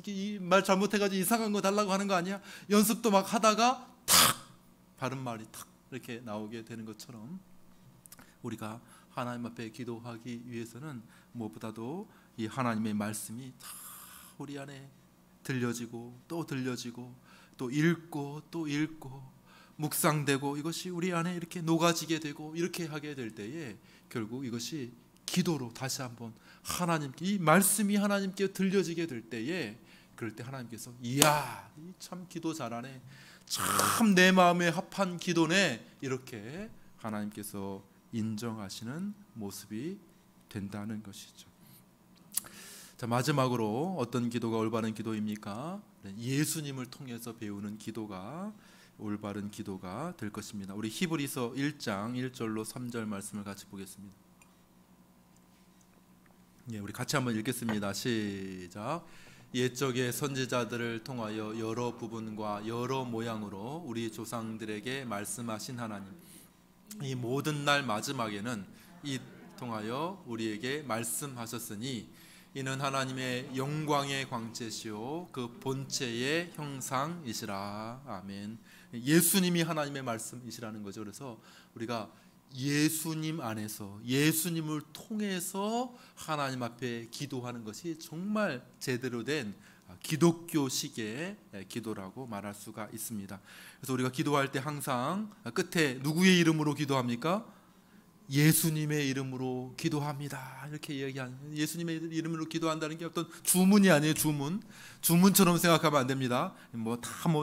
Speaker 1: 이 말 잘못해가지고 이상한 거 달라고 하는 거 아니야? 연습도 막 하다가 탁 바른 말이 탁 이렇게 나오게 되는 것처럼 우리가 하나님 앞에 기도하기 위해서는 무엇보다도 이 하나님의 말씀이 다 우리 안에 들려지고 또 읽고 또 읽고 묵상되고 이것이 우리 안에 이렇게 녹아지게 되고 이렇게 하게 될 때에 결국 이것이 기도로 다시 한번 하나님께 이 말씀이 하나님께 들려지게 될 때에 그럴 때 하나님께서 이야 참 기도 잘하네 참 내 마음에 합한 기도네 이렇게 하나님께서 인정하시는 모습이 된다는 것이죠. 자, 마지막으로 어떤 기도가 올바른 기도입니까? 예수님을 통해서 배우는 기도가 올바른 기도가 될 것입니다. 우리 히브리서 1장 1절로 3절 말씀을 같이 보겠습니다. 우리 같이 한번 읽겠습니다. 시작. 옛적의 선지자들을 통하여 여러 부분과 여러 모양으로 우리 조상들에게 말씀하신 하나님, 이 모든 날 마지막에는 이 통하여 우리에게 말씀하셨으니 이는 하나님의 영광의 광채시요 그 본체의 형상이시라. 아멘. 예수님이 하나님의 말씀이시라는 거죠. 그래서 우리가 예수님 안에서 예수님을 통해서 하나님 앞에 기도하는 것이 정말 제대로 된 기독교식의 기도라고 말할 수가 있습니다. 그래서 우리가 기도할 때 항상 끝에 누구의 이름으로 기도합니까? 예수님의 이름으로 기도합니다. 이렇게 이야기하는 예수님의 이름으로 기도한다는 게 어떤 주문이 아니에요. 주문처럼 생각하면 안 됩니다.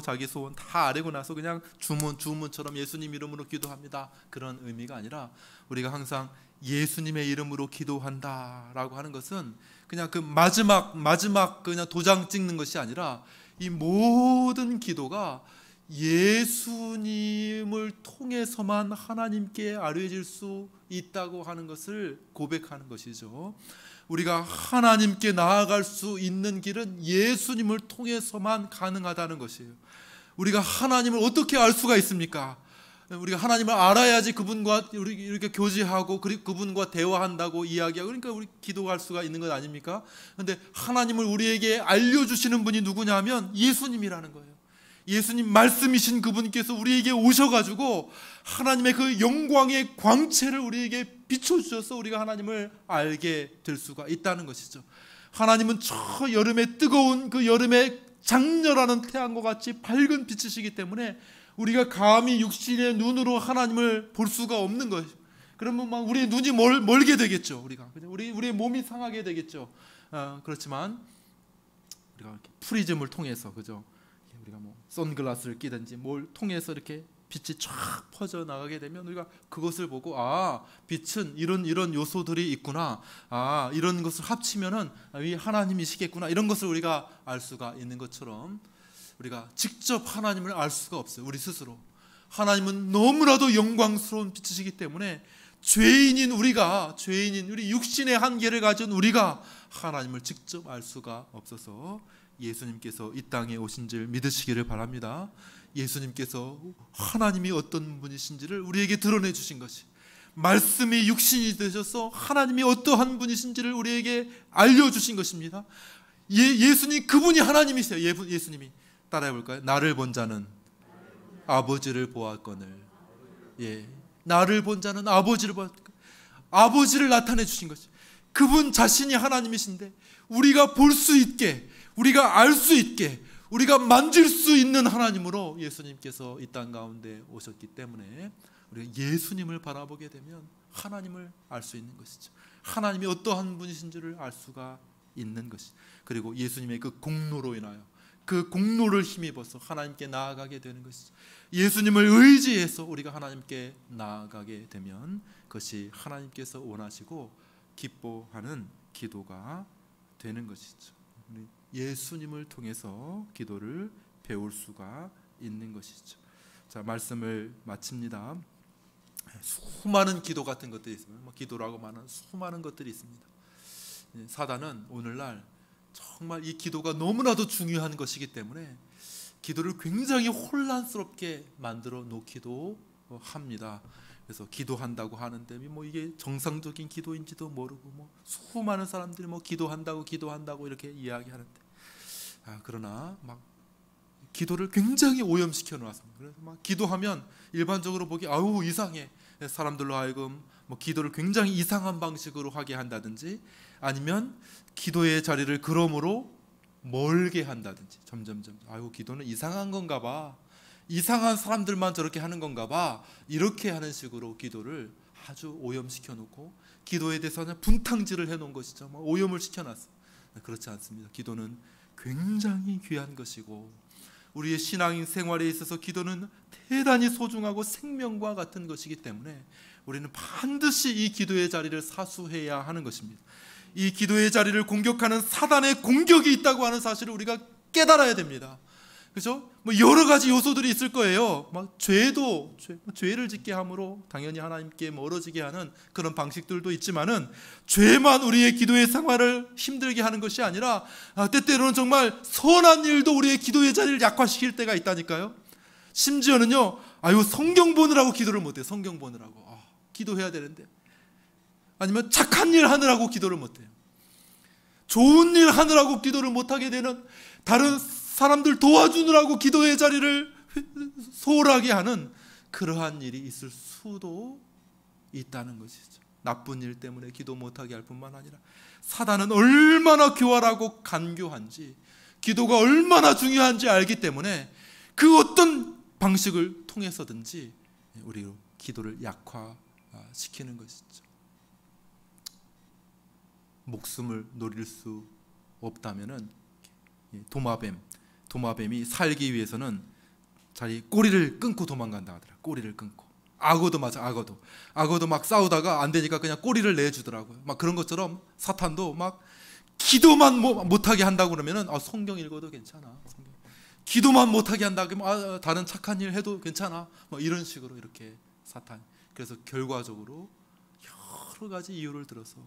Speaker 1: 자기 소원 다 아뢰고 나서 그냥 주문처럼 예수님 이름으로 기도합니다. 그런 의미가 아니라 우리가 항상 예수님의 이름으로 기도한다라고 하는 것은 그냥 그 마지막 그냥 도장 찍는 것이 아니라 이 모든 기도가 예수님을 통해서만 하나님께 아뢰질 수 있다고 하는 것을 고백하는 것이죠. 우리가 하나님께 나아갈 수 있는 길은 예수님을 통해서만 가능하다는 것이에요. 우리가 하나님을 어떻게 알 수가 있습니까? 우리가 하나님을 알아야지 그분과 우리 이렇게 교제하고 그분과 대화한다고 이야기하고, 그러니까 우리 기도할 수가 있는 것 아닙니까? 그런데 하나님을 우리에게 알려주시는 분이 누구냐면 예수님이라는 거예요. 예수님 말씀이신 그분께서 우리에게 오셔가지고 하나님의 그 영광의 광채를 우리에게 비춰주셔서 우리가 하나님을 알게 될 수가 있다는 것이죠. 하나님은 저 여름에 뜨거운 그 여름에 장렬하는 태양과 같이 밝은 빛이시기 때문에 우리가 감히 육신의 눈으로 하나님을 볼 수가 없는 것이죠. 그러면 막 우리의 눈이 멀게 되겠죠. 우리의 몸이 상하게 되겠죠. 그렇지만 우리가 이렇게 프리즘을 통해서, 그죠? 우리가 뭐 선글라스를 끼든지 뭘 통해서 이렇게 빛이 쫙 퍼져 나가게 되면 우리가 그것을 보고, 빛은 이런 요소들이 있구나, 이런 것을 합치면은 이 하나님이시겠구나, 이런 것을 우리가 알 수가 있는 것처럼 우리가 직접 하나님을 알 수가 없어요. 우리 스스로. 하나님은 너무나도 영광스러운 빛이시기 때문에 죄인인 우리 육신의 한계를 가진 우리가 하나님을 직접 알 수가 없어서 예수님께서 이 땅에 오신 줄 믿으시기를 바랍니다. 예수님께서 하나님이 어떤 분이신지를 우리에게 드러내 주신 것이, 말씀이 육신이 되셔서 하나님이 어떠한 분이신지를 우리에게 알려주신 것입니다. 예수님 그분이 하나님이세요. 예수님이. 따라해 볼까요? 나를 본 자는 아버지를 보았거늘. 나를 본 자는 아버지를 보았거늘. 아버지를 나타내 주신 것이, 그분 자신이 하나님이신데 우리가 볼 수 있게, 우리가 알 수 있게, 우리가 만질 수 있는 하나님으로 예수님께서 이 땅 가운데 오셨기 때문에 우리가 예수님을 바라보게 되면 하나님을 알 수 있는 것이죠. 하나님이 어떠한 분이신지를 알 수가 있는 것이, 그리고 예수님의 그 공로로 인하여 그 공로를 힘입어서 하나님께 나아가게 되는 것이죠. 예수님을 의지해서 우리가 하나님께 나아가게 되면 그것이 하나님께서 원하시고 기뻐하는 기도가 되는 것이죠. 예수님을 통해서 기도를 배울 수가 있는 것이죠. 자, 말씀을 마칩니다. 수많은 기도 같은 것들이 있습니다. 기도라고 말하는 수많은 것들이 있습니다. 사단은 오늘날 정말 이 기도가 너무나도 중요한 것이기 때문에 기도를 굉장히 혼란스럽게 만들어 놓기도 합니다. 그래서 기도한다고 하는데 이게 정상적인 기도인지도 모르고 수많은 사람들이 기도한다고 이렇게 이야기하는데, 그러나 막 기도를 굉장히 오염시켜 놓았습니다. 그래서 막 기도하면 일반적으로 보기 이상해, 사람들로 하여금 기도를 굉장히 이상한 방식으로 하게 한다든지, 아니면 기도의 자리를 그러므로 멀게 한다든지, 점점점 기도는 이상한 건가 봐, 이상한 사람들만 저렇게 하는 건가 봐, 이렇게 하는 식으로 기도를 아주 오염시켜 놓고 기도에 대해서는 분탕질을 해 놓은 것이죠. 오염을 시켜놨어요. 그렇지 않습니다. 기도는 굉장히 귀한 것이고 우리의 신앙인 생활에 있어서 기도는 대단히 소중하고 생명과 같은 것이기 때문에 우리는 반드시 이 기도의 자리를 사수해야 하는 것입니다. 이 기도의 자리를 공격하는 사단의 공격이 있다고 하는 사실을 우리가 깨달아야 됩니다. 그렇죠? 여러 가지 요소들이 있을 거예요. 죄를 짓게 함으로 당연히 하나님께 멀어지게 하는 그런 방식들도 있지만은, 죄만 우리의 기도의 생활을 힘들게 하는 것이 아니라 때때로는 정말 선한 일도 우리의 기도의 자리를 약화시킬 때가 있다니까요. 심지어는요, 성경 보느라고 기도를 못해요. 성경 보느라고 기도해야 되는데, 아니면 착한 일 하느라고 기도를 못해요. 좋은 일 하느라고 기도를 못하게 되는, 다른 사람들 도와주느라고 기도의 자리를 소홀하게 하는 그러한 일이 있을 수도 있다는 것이죠. 나쁜 일 때문에 기도 못하게 할 뿐만 아니라 사단은 얼마나 교활하고 간교한지, 기도가 얼마나 중요한지 알기 때문에 그 어떤 방식을 통해서든지 우리 기도를 약화시키는 것이죠. 목숨을 노릴 수 없다면은 도마뱀이 살기 위해서는 자기 꼬리를 끊고 도망간다 하더라. 꼬리를 끊고. 악어도 맞아. 악어도 막 싸우다가 안 되니까 그냥 꼬리를 내주더라고요. 막 그런 것처럼 사탄도 막 기도만 못하게 한다고 그러면은 성경 읽어도 괜찮아. 기도만 못하게 한다 그러면 다른 착한 일 해도 괜찮아. 이런 식으로 이렇게 사탄. 그래서 결과적으로 여러 가지 이유를 들어서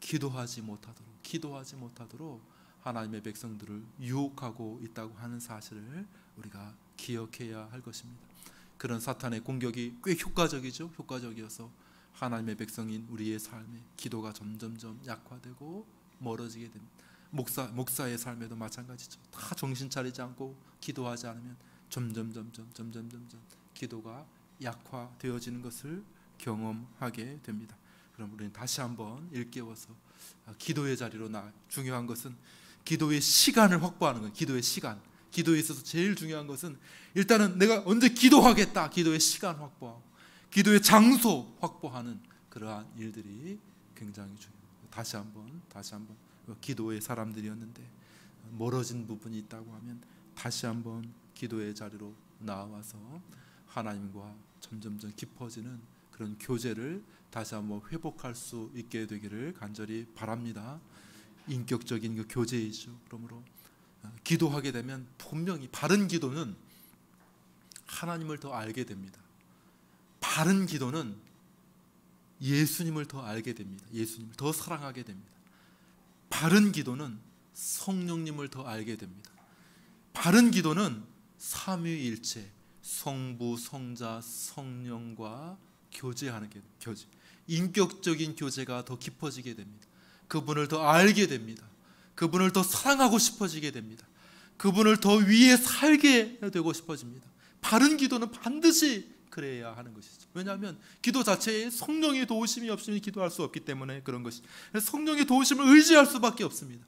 Speaker 1: 기도하지 못하도록 하나님의 백성들을 유혹하고 있다고 하는 사실을 우리가 기억해야 할 것입니다. 그런 사탄의 공격이 꽤 효과적이어서 하나님의 백성인 우리의 삶에 기도가 점점점 약화되고 멀어지게 됩니다. 목사의 삶에도 마찬가지죠. 다 정신 차리지 않고 기도하지 않으면 점점 기도가 약화되어지는 것을 경험하게 됩니다. 그럼 우리는 다시 한번 일깨워서 기도의 자리로 중요한 것은 기도의 시간을 확보하는 거예요. 기도의 시간. 기도에 있어서 제일 중요한 것은 일단은 내가 언제 기도하겠다. 기도의 시간 확보하고 기도의 장소 확보하는 그러한 일들이 굉장히 중요합니다. 다시 한번 기도의 사람들이었는데 멀어진 부분이 있다고 하면 다시 한번 기도의 자리로 나와서 하나님과 점점점 깊어지는 그런 교제를 다시 한번 회복할 수 있게 되기를 간절히 바랍니다. 인격적인 그 교제이죠. 그러므로 기도하게 되면 분명히 바른 기도는 하나님을 더 알게 됩니다. 바른 기도는 예수님을 더 알게 됩니다. 예수님을 더 사랑하게 됩니다. 바른 기도는 성령님을 더 알게 됩니다. 바른 기도는 삼위일체 성부, 성자, 성령과 교제하는 게 교제. 인격적인 교제가 더 깊어지게 됩니다. 그분을 더 알게 됩니다. 그분을 더 사랑하고 싶어지게 됩니다. 그분을 더 위에 살게 되고 싶어집니다. 바른 기도는 반드시 그래야 하는 것이죠. 왜냐하면 기도 자체에 성령의 도우심이 없으면 기도할 수 없기 때문에 그런 것이. 성령의 도우심을 의지할 수밖에 없습니다.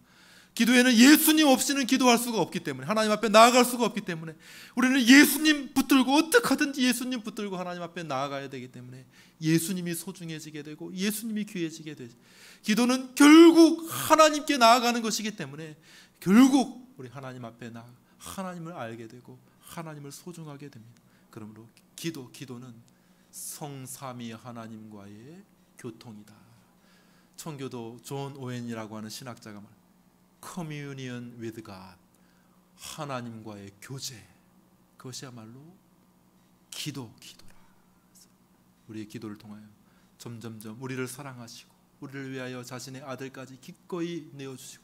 Speaker 1: 기도에는 예수님 없이는 기도할 수가 없기 때문에, 하나님 앞에 나아갈 수가 없기 때문에 우리는 예수님 붙들고 어떻게 하든지 예수님 붙들고 하나님 앞에 나아가야 되기 때문에 예수님이 소중해지게 되고 예수님이 귀해지게 되죠. 기도는 결국 하나님께 나아가는 것이기 때문에 결국 우리 하나님 앞에 하나님을 알게 되고 하나님을 소중하게 됩니다. 그러므로 기도는 성삼위 하나님과의 교통이다. 청교도 존 오웬이라고 하는 신학자가 말합니다. Communion with God, 하나님과의 교제, 그것이야말로 기도라. 우리의 기도를 통하여 점점점 우리를 사랑하시고 우리를 위하여 자신의 아들까지 기꺼이 내어주시고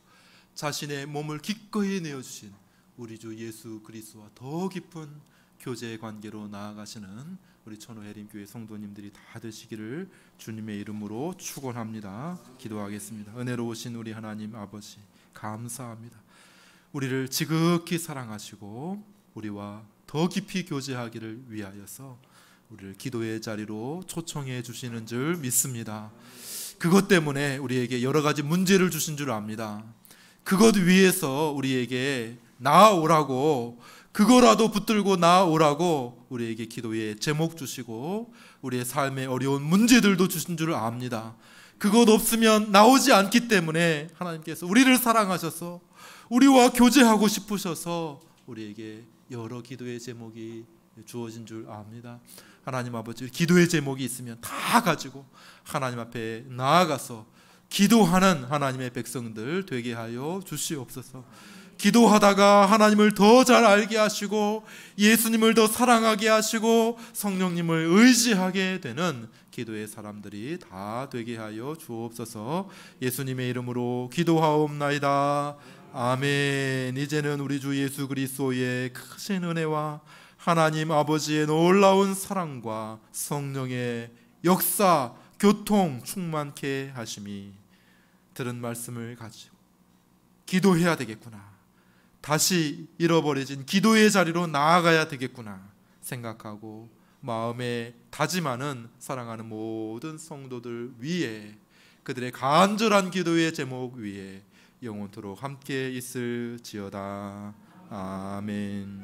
Speaker 1: 자신의 몸을 기꺼이 내어주신 우리 주 예수 그리스도와 더 깊은 교제의 관계로 나아가시는 우리 천호해림교회 성도님들이 다 되시기를 주님의 이름으로 축원합니다. 기도하겠습니다. 은혜로우신 우리 하나님 아버지, 감사합니다. 우리를 지극히 사랑하시고 우리와 더 깊이 교제하기를 위하여서 우리를 기도의 자리로 초청해 주시는 줄 믿습니다. 그것 때문에 우리에게 여러 가지 문제를 주신 줄 압니다. 그것 위해서 우리에게 나아오라고, 그거라도 붙들고 나아오라고 우리에게 기도의 제목 주시고 우리의 삶의 어려운 문제들도 주신 줄 압니다. 그것 없으면 나오지 않기 때문에 하나님께서 우리를 사랑하셔서 우리와 교제하고 싶으셔서 우리에게 여러 기도의 제목이 주어진 줄 압니다. 하나님 아버지, 기도의 제목이 있으면 다 가지고 하나님 앞에 나아가서 기도하는 하나님의 백성들 되게 하여 주시옵소서. 기도하다가 하나님을 더 잘 알게 하시고 예수님을 더 사랑하게 하시고 성령님을 의지하게 되는 기도의 사람들이 다 되게 하여 주옵소서. 예수님의 이름으로 기도하옵나이다. 아멘. 이제는 우리 주 예수 그리스도의 크신 은혜와 하나님 아버지의 놀라운 사랑과 성령의 역사, 교통 충만케 하심이 들은 말씀을 가지고 기도해야 되겠구나, 다시 잃어버려진 기도의 자리로 나아가야 되겠구나 생각하고 마음에 다짐하는 사랑하는 모든 성도들 위에, 그들의 간절한 기도의 제목 위에 영원토록 함께 있을지어다. 아멘.